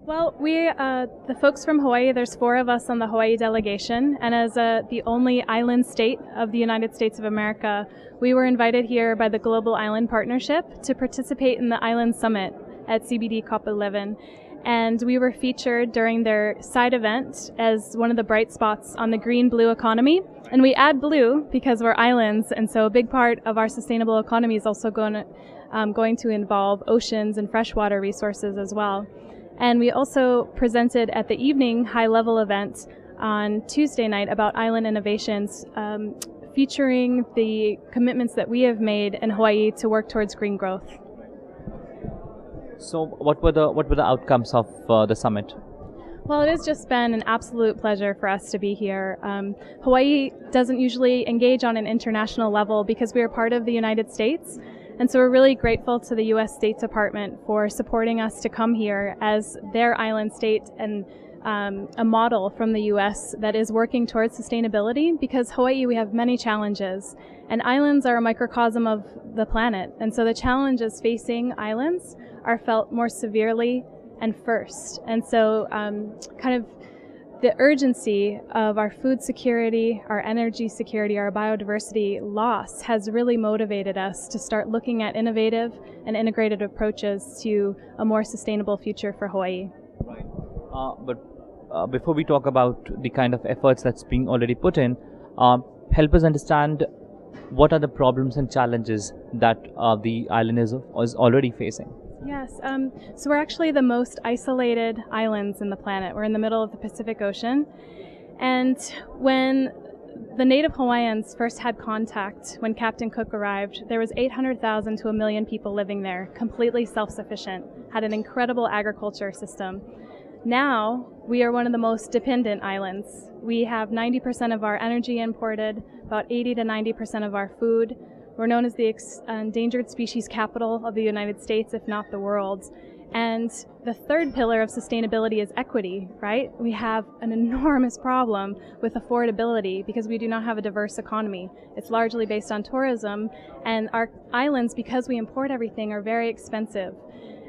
Well, the folks from Hawaii, there's four of us on the Hawaii delegation, and as the only island state of the United States of America, we were invited here by the Global Island Partnership to participate in the Island Summit at CBD COP11. And we were featured during their side event as one of the bright spots on the green-blue economy. And we add blue because we're islands, and so a big part of our sustainable economy is also going to involve oceans and freshwater resources as well. And we also presented at the evening high-level event on Tuesday night about island innovations, featuring the commitments that we have made in Hawaii to work towards green growth. So what were the outcomes of the summit? Well, it has just been an absolute pleasure for us to be here. Hawaii doesn't usually engage on an international level because we are part of the United States. And so we're really grateful to the U.S. State Department for supporting us to come here as their island state and a model from the U.S. that is working towards sustainability, because Hawaii, we have many challenges, and islands are a microcosm of the planet. And so the challenges facing islands are felt more severely and first. And so kind of the urgency of our food security, our energy security, our biodiversity loss has really motivated us to start looking at innovative and integrated approaches to a more sustainable future for Hawaii. Right. But before we talk about the kind of efforts that's being already put in, help us understand what are the problems and challenges that the island is already facing. Yes, so we're actually the most isolated islands in the planet. We're in the middle of the Pacific Ocean. And when the native Hawaiians first had contact, when Captain Cook arrived, there was 800,000 to 1 million people living there, completely self-sufficient, had an incredible agriculture system. Now, we are one of the most dependent islands. We have 90% of our energy imported, about 80 to 90% of our food. We're known as the endangered species capital of the United States, if not the world. And the third pillar of sustainability is equity, right? We have an enormous problem with affordability because we do not have a diverse economy. It's largely based on tourism, and our islands, because we import everything, are very expensive.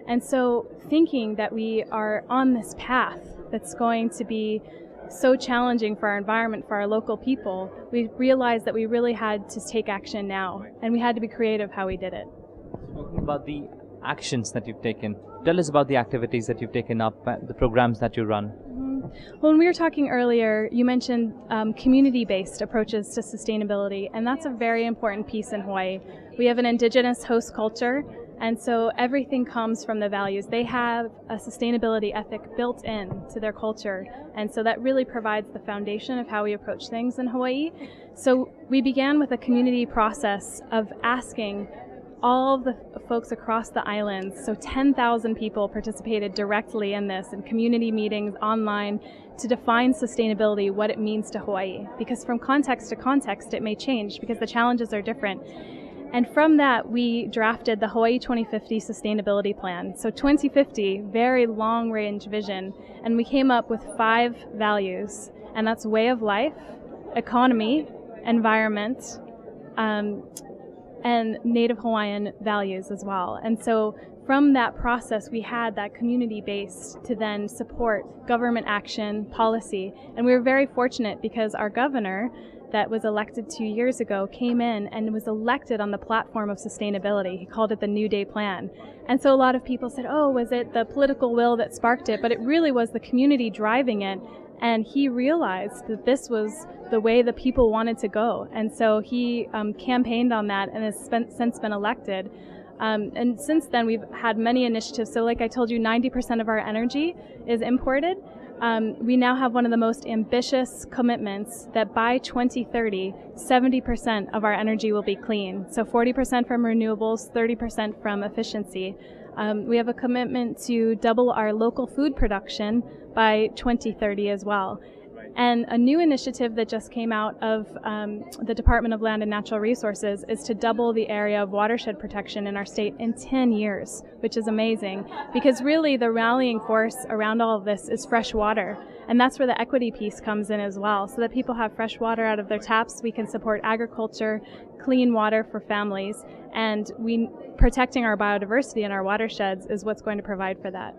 And so thinking that we are on this path that's going to be so challenging for our environment, for our local people, we realized that we really had to take action now, and we had to be creative how we did it. Talking about the actions that you've taken, tell us about the activities that you've taken up, the programs that you run. Well, when we were talking earlier, you mentioned community-based approaches to sustainability, and that's a very important piece in Hawaii. We have an indigenous host culture, and so everything comes from the values. They have a sustainability ethic built in to their culture, and so that really provides the foundation of how we approach things in Hawaii. So we began with a community process of asking all of the folks across the islands, so 10,000 people participated directly in this in community meetings online to define sustainability, what it means to Hawaii. Because from context to context it may change because the challenges are different. And from that, we drafted the Hawaii 2050 Sustainability Plan. So 2050, very long-range vision, and we came up with 5 values, and that's way of life, economy, environment, and Native Hawaiian values as well. And so from that process, we had that community base to then support government action, policy, and we were very fortunate because our governor that was elected 2 years ago came in and was elected on the platform of sustainability. He called it the New Day Plan. And so a lot of people said, oh, was it the political will that sparked it? But it really was the community driving it. And he realized that this was the way the people wanted to go. And so he campaigned on that and has since been elected. And since then, we've had many initiatives. So like I told you, 90% of our energy is imported. We now have one of the most ambitious commitments that by 2030, 70% of our energy will be clean. So 40% from renewables, 30% from efficiency. We have a commitment to double our local food production by 2030 as well. And a new initiative that just came out of the Department of Land and Natural Resources is to double the area of watershed protection in our state in 10 years, which is amazing because really the rallying force around all of this is fresh water. And that's where the equity piece comes in as well. So that people have fresh water out of their taps, we can support agriculture, clean water for families, and protecting our biodiversity in our watersheds is what's going to provide for that.